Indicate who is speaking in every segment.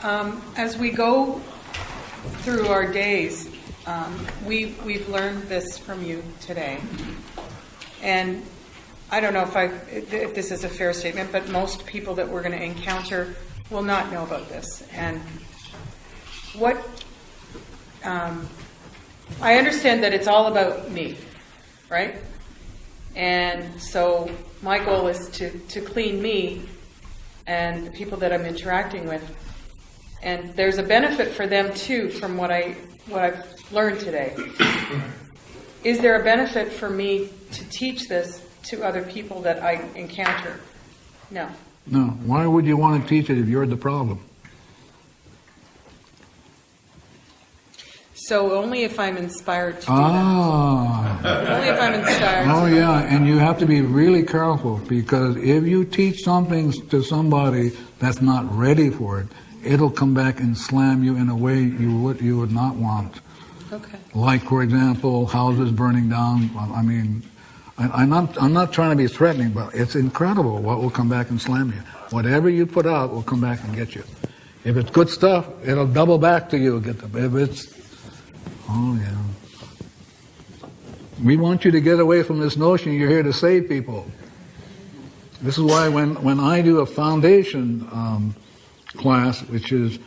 Speaker 1: As we go through our days, we've learned this from you today. And I don't know if this is a fair statement, but most people that we're going to encounter will not know about this. And what I understand that it's all about me, right? And so my goal is to clean me and the people that I'm interacting with. And there's a benefit for them too from what I've learned today. Is there a benefit for me to teach this to other people that I encounter? No.
Speaker 2: No. Why would you want to teach it if you're the problem?
Speaker 1: So only if I'm inspired to do that. Only if I'm inspired.
Speaker 2: Oh yeah, and you have to be really careful, because if you teach something to somebody that's not ready for it, it'll come back and slam you in a way you would not want.
Speaker 1: Okay.
Speaker 2: Like, for example, houses burning down. I mean, I'm not trying to be threatening, but it's incredible what will come back and slam you. Whatever you put out will come back and get you. If it's good stuff, it'll double back to you. If it's, oh yeah. We want you to get away from this notion you're here to save people. This is why when I do a foundation class, which is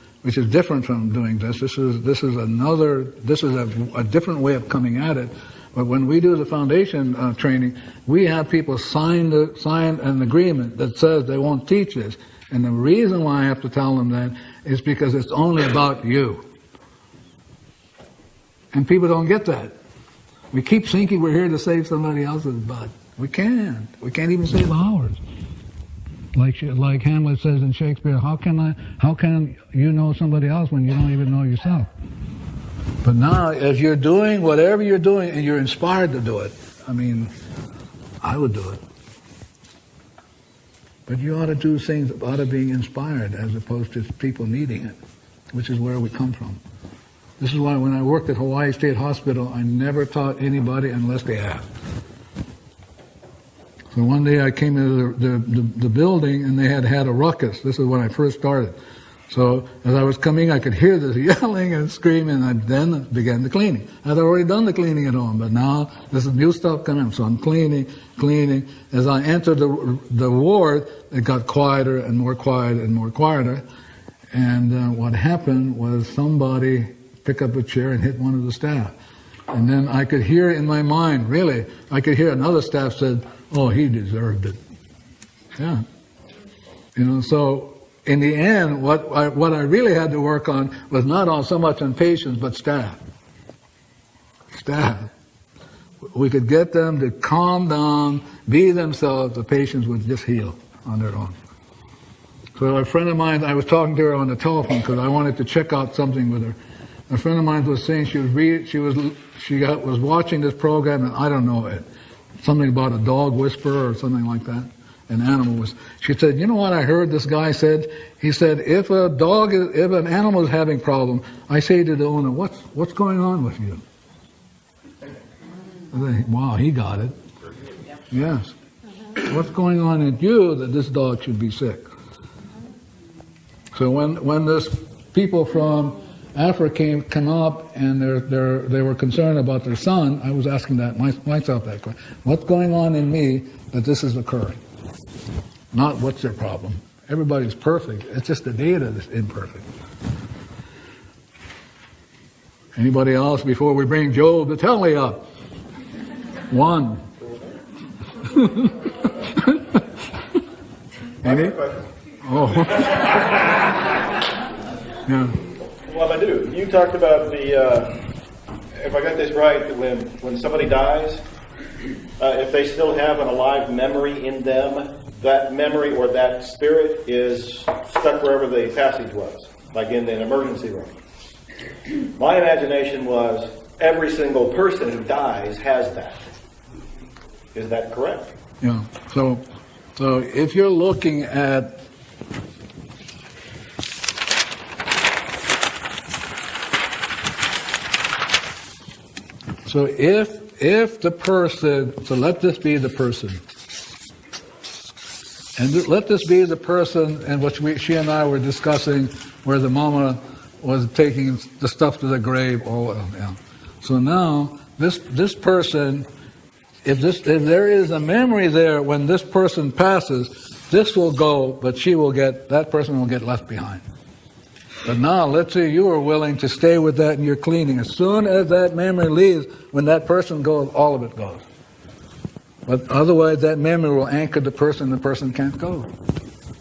Speaker 2: different from doing this. This is a different way of coming at it. But when we do the foundation training, we have people sign an agreement that says they won't teach this. And the reason why I have to tell them that is because it's only about you. And people don't get that. We keep thinking we're here to save somebody else's butt. We can't. We can't even save ours. Like Hamlet says in Shakespeare, how can you know somebody else when you don't even know yourself? But now, if you're doing whatever you're doing and you're inspired to do it, I mean, I would do it. But you ought to do things out of being inspired as opposed to people needing it, which is where we come from. This is why when I worked at Hawaii State Hospital, I never taught anybody unless they asked. So one day I came into the building and they had a ruckus. This is when I first started. So as I was coming, I could hear this yelling and screaming, and I then began the cleaning. I'd already done the cleaning at home, but now this is new stuff coming. So I'm cleaning. As I entered the ward, it got quieter and more quiet and more quieter. And what happened was somebody picked up a chair and hit one of the staff. And then I could hear in my mind, really, I could hear another staff said, "Oh, he deserved it." Yeah. So in the end, what I really had to work on was not so much on patients, but staff. Staff. We could get them to calm down, be themselves, the patients would just heal on their own. So a friend of mine, I was talking to her on the telephone because I wanted to check out something with her. A friend of mine was saying she was watching this program, and I don't know it. Something about a dog whisperer or something like that. An animal was. She said, "You know what I heard this guy said? He said, if an animal is having problem, I say to the owner, what's going on with you?" I think, wow, he got it. Yes. What's going on in you that this dog should be sick? So when this people from Africa came up and they were concerned about their son, I was asking myself that question. What's going on in me that this is occurring? Not what's their problem. Everybody's perfect. It's just the data that's imperfect. Anybody else before we bring Job the tally up? One. Any? Oh. Yeah.
Speaker 3: Well, I do. You talked about if I got this right, when somebody dies, if they still have an alive memory in them, that memory or that spirit is stuck wherever the passage was, like in an emergency room. My imagination was every single person who dies has that. Is that correct?
Speaker 2: Yeah. So if you're looking at if the person, so let this be the person. And let this be the person in which she and I were discussing, where the mama was taking the stuff to the grave. So now this person, if there is a memory there when this person passes, this will go, but that person will get left behind. But now, let's say you are willing to stay with that in your cleaning. As soon as that memory leaves, when that person goes, all of it goes. But otherwise, that memory will anchor the person can't go.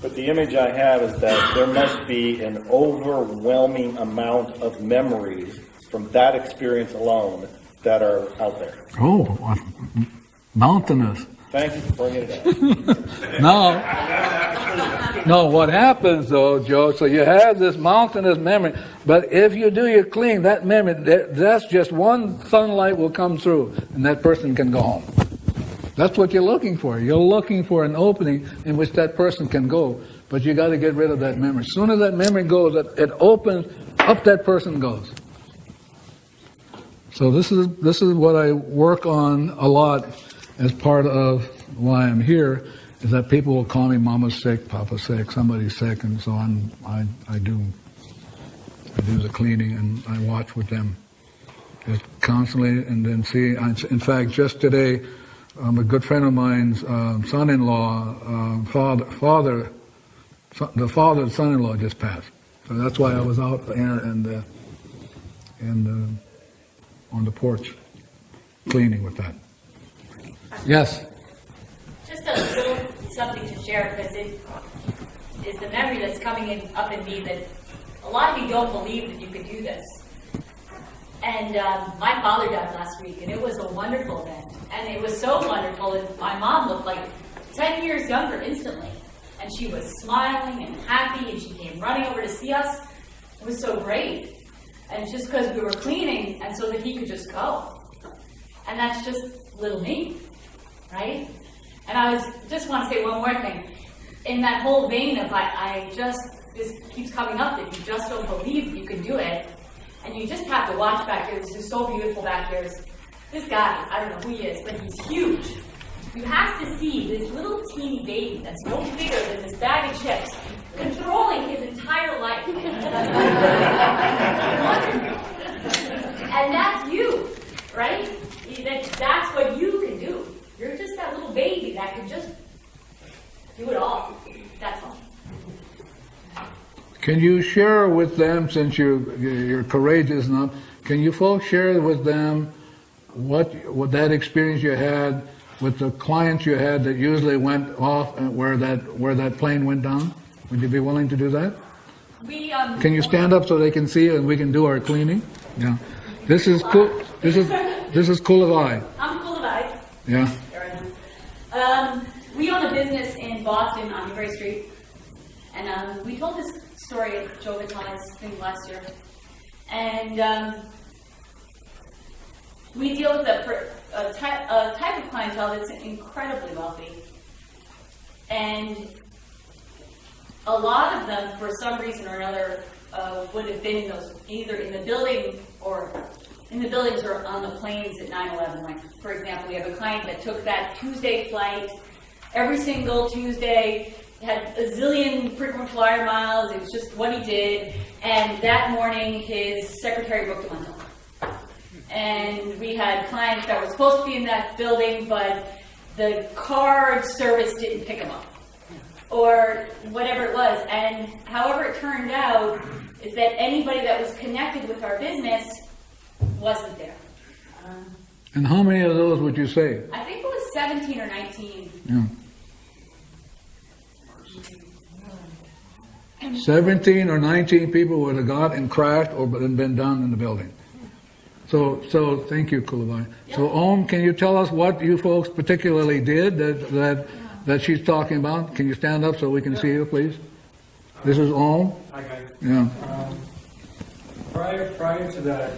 Speaker 3: But the image I have is that there must be an overwhelming amount of memories from that experience alone that are out there.
Speaker 2: Oh, mountainous.
Speaker 3: Thank you for bringing it up.
Speaker 2: No, what happens though, Joe, so you have this mountainous memory, but if you do your clean, that memory, that's just one sunlight will come through, and that person can go home. That's what you're looking for. You're looking for an opening in which that person can go, but you got to get rid of that memory. As soon as that memory goes, it opens, up that person goes. So this is what I work on a lot as part of why I'm here, is that people will call me Mama's sick, Papa's sick, somebody's sick, and so I do the cleaning and I watch with them just constantly, and then see. In fact, just today, a good friend of mine's son-in-law, the father's son-in-law just passed. So that's why I was out there and on the porch cleaning with that. Yes.
Speaker 4: Just a little something to share, because it is the memory that's coming up in me that a lot of you don't believe that you could do this. And my father died last week, and it was a wonderful event. And it was so wonderful that my mom looked like 10 years younger instantly. And she was smiling and happy, and she came running over to see us. It was so great. And it's just because we were cleaning, and so that he could just go. And that's just little me, right? And I just want to say one more thing. In that whole vein of this keeps coming up, that you just don't believe you can do it. And you just have to watch back here. This is so beautiful back here. This guy, I don't know who he is, but he's huge. You have to see this little teeny baby that's no bigger than this bag of chips controlling his entire life. And that's you, right? That's what you can do. You're just that little baby that can just do it all. That's all.
Speaker 2: Can you share with them, since you're courageous enough, can you folks share with them what that experience you had with the clients you had that usually went off and where that plane went down? Would you be willing to do that? Can you stand up so they can see and we can do our cleaning? Yeah. This is cool. This is Kulavai.
Speaker 4: I'm Kulavai.
Speaker 2: Yeah.
Speaker 4: We own a business in Boston on Newbury Street, and we told this story at Joe Vitale's thing last year. And we deal with a type of clientele that's incredibly wealthy. And a lot of them, for some reason or another, would have been either in the building or in the buildings or on the planes at 9/11. Like, for example, we have a client that took that Tuesday flight every single Tuesday, had a zillion frequent flyer miles. It was just what he did. And that morning, his secretary booked him on time. And we had clients that were supposed to be in that building, but the card service didn't pick them up, or whatever it was. And however it turned out is that anybody that was connected with our business wasn't there.
Speaker 2: And how many of those would you say?
Speaker 4: I think it was 17 or 19.
Speaker 2: Yeah. 17 or 19 people would have got and crashed or been down in the building. So thank you, Kulavai. Yep. So Om, can you tell us what you folks particularly did that she's talking about? Can you stand up so we can see you, please? This is Om.
Speaker 5: Hi, guys.
Speaker 2: Yeah.
Speaker 5: Prior to that,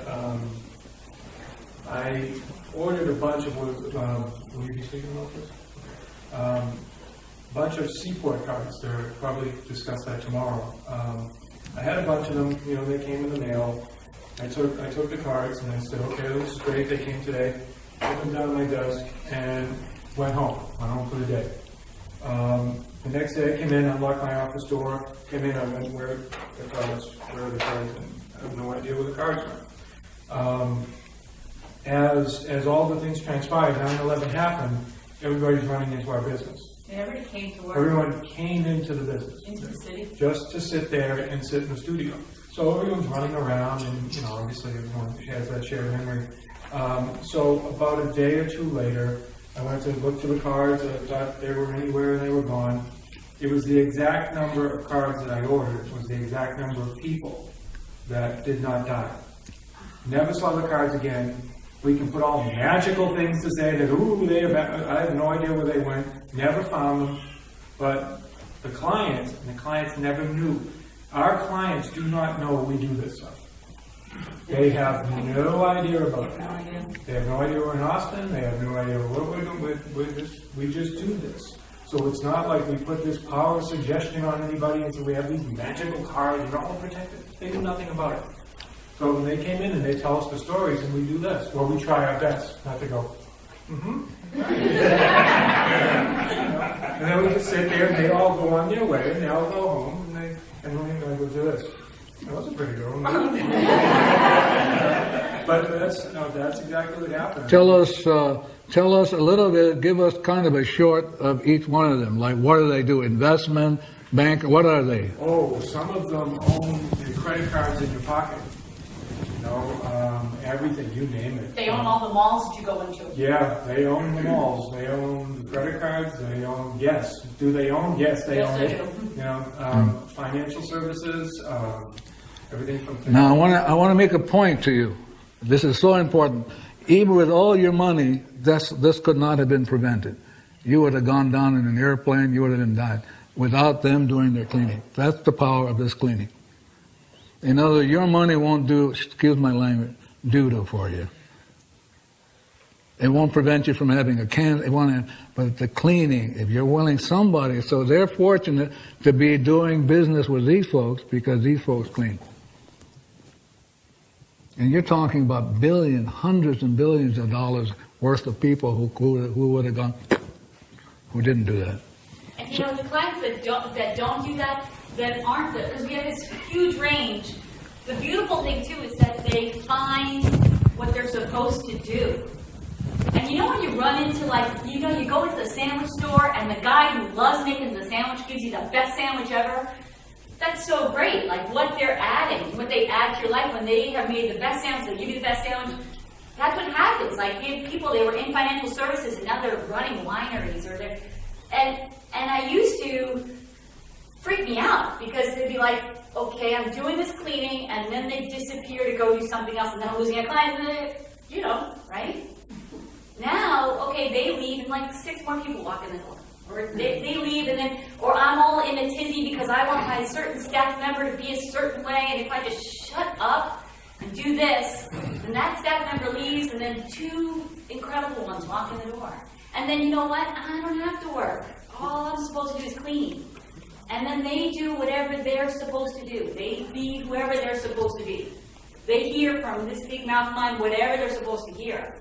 Speaker 5: I ordered a bunch of, will you be speaking about this? Bunch of seaport cards. They'll probably discuss that tomorrow. I had a bunch of them. They came in the mail. I took the cards and I said, okay, this is great. They came today. Put them down on my desk and went home for the day. The next day I came in, unlocked my office door, came in, I went, where are the cards, and I have no idea where the cards went. As all the things transpired, 9/11 happened, everybody's running into our business.
Speaker 4: Everybody came to work.
Speaker 5: Everyone came into the business.
Speaker 4: Into the city.
Speaker 5: Just to sit there and sit in the studio. So everyone's running around, and obviously everyone has that shared memory. So about a day or two later, I went to look for the cards. I thought they were anywhere, and they were gone. It was the exact number of cards that I ordered. It was the exact number of people that did not die. Never saw the cards again. We can put all magical things to say that, ooh, I have no idea where they went. Never found them. But the clients never knew. Our clients do not know we do this stuff. They have no idea about it. They have no idea we're in Austin. They have no idea what we're doing. We just do this. So it's not like we put this power of suggestion on anybody and so we have these magical cards and we're all protected. They do nothing about it. So when they came in and they tell us the stories and we do this, well, we try our best not to go, And then we just sit there and they all go on their way and they all go home and we go do this. That was a pretty good one. But that's exactly what happened.
Speaker 2: Tell us a little bit, give us kind of a short of each one of them. Like, what do they do? Investment, bank, what are they?
Speaker 5: Oh, some of them own the credit cards in your pocket. Everything, you name it.
Speaker 4: They own all the malls that you go into.
Speaker 5: Yeah, they own the malls. They own the credit cards. They own, yes. Do they own? Yes, they own it. Financial services, everything from...
Speaker 2: Now, I want to make a point to you. This is so important. Even with all your money, this could not have been prevented. You would have gone down in an airplane, you would have been died without them doing their cleaning. That's the power of this cleaning. In other words, your money won't do, excuse my language, doo-doo for you. It won't prevent you from having a can, but the cleaning, if you're willing somebody, so they're fortunate to be doing business with these folks because these folks clean. And you're talking about billions, hundreds and billions of dollars worth of people who would have gone, who didn't do that.
Speaker 4: And the clients that don't do that, that aren't the, because we have this huge range. The beautiful thing too is that they find what they're supposed to do. And when you run into you go into the sandwich store and the guy who loves making the sandwich gives you the best sandwich ever. That's so great. Like what they're adding, what they add to your life when they have made the best sandwich, they give you the best sandwich. That's what happens. Like people, they were in financial services and now they're running wineries or they're, and I used to freak me out because they'd be like, okay, I'm doing this cleaning and then they disappear to go do something else and then I'm losing a client and then, right? Now, okay, they leave and 6 more people walk in the door. Or they leave and then, or I'm all in a tizzy because I want my certain staff member to be a certain way, and if I just shut up and do this, then that staff member leaves and then 2 incredible ones walk in the door. And then you know what? I don't have to work. All I'm supposed to do is clean. And then they do whatever they're supposed to do. They be whoever they're supposed to be. They hear from this big mouth of mine whatever they're supposed to hear.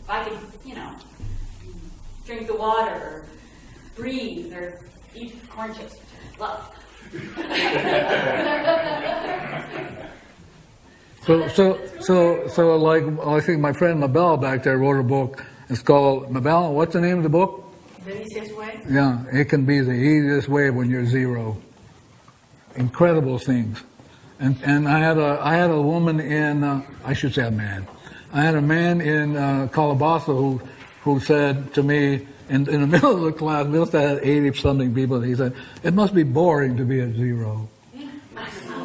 Speaker 4: If I could, drink the water or breathe or eat corn chips. Love.
Speaker 2: So like I think my friend Mabel back there wrote a book. It's called Mabel. What's the name of the book?
Speaker 4: The easiest way.
Speaker 2: Yeah, it can be the easiest way when you're zero. Incredible things, and I had a woman in I should say a man. I had a man in Calabasas who said to me. In the middle of the class, we must have had 80-something people. He said, "It must be boring to be at zero."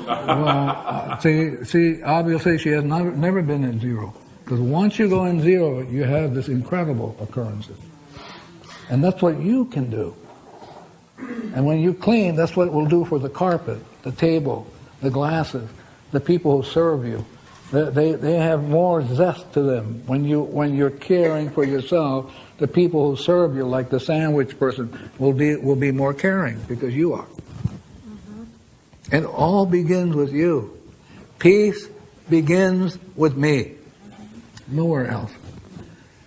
Speaker 2: Well, see, obviously she has never been at zero. Because once you go in zero, you have this incredible occurrences. And that's what you can do. And when you clean, that's what it will do for the carpet, the table, the glasses, the people who serve you. They have more zest to them when you're caring for yourself. The people who serve you, like the sandwich person, will be more caring because you are. Mm-hmm. It all begins with you. Peace begins with me, nowhere else.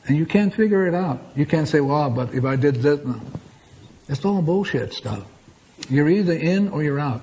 Speaker 2: And you can't figure it out. You can't say, "Well, but if I did this," no. It's all bullshit stuff. You're either in or you're out.